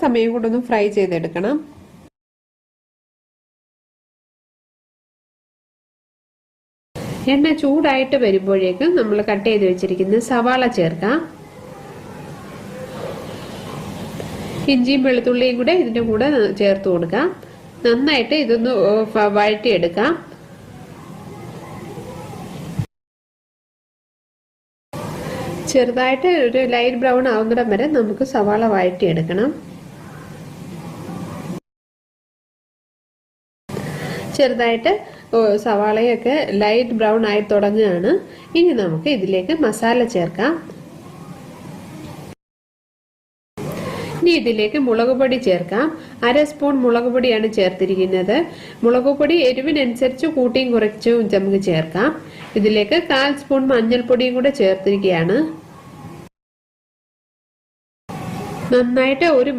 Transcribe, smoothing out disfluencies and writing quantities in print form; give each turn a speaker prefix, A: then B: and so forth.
A: സമയം കൊണ്ടൊന്ന് ഫ്രൈ ചെയ്തെടുക്കണം. എണ്ണ ചൂടായിട്ട് വരുമ്പോഴേക്കും നമ്മൾ കട്ട് ചെയ്ത് വെച്ചിരിക്കുന്ന സവാള ചേർക്കാം. ഇഞ്ചിയും വെളുത്തുള്ളിയും കൂടെ ഇതിന്റെ കൂടെ ചേർത്ത് കൊടുക്കാം. നന്നായിട്ട് ഇതൊന്ന് വഴറ്റിയെടുക്കാം. ചെറുതായിട്ട് ഒരു ലൈറ്റ് ബ്രൗൺ ആവുന്നിടം വരെ നമുക്ക് സവാള വഴറ്റിയെടുക്കണം. ചെറുതായിട്ട് സവാളയൊക്കെ ലൈറ്റ് ബ്രൗൺ ആയി തുടങ്ങുകയാണ്. ഇനി നമുക്ക് ഇതിലേക്ക് മസാല ചേർക്കാം. ഇനി ഇതിലേക്ക് മുളക് പൊടി ചേർക്കാം. 1/2 സ്പൂൺ മുളക് പൊടിയാണ് ചേർത്തിരിക്കുന്നത്. മുളക് പൊടി എരിവിനനുസരിച്ച് കൂട്ടിയും കുറച്ചും നമുക്ക് ചേർക്കാം. ഇതിലേക്ക് 1/4 സ്പൂൺ മഞ്ഞൾപ്പൊടിയും കൂടെ ചേർത്തിരിക്കുകയാണ്. നന്നായിട്ട് 1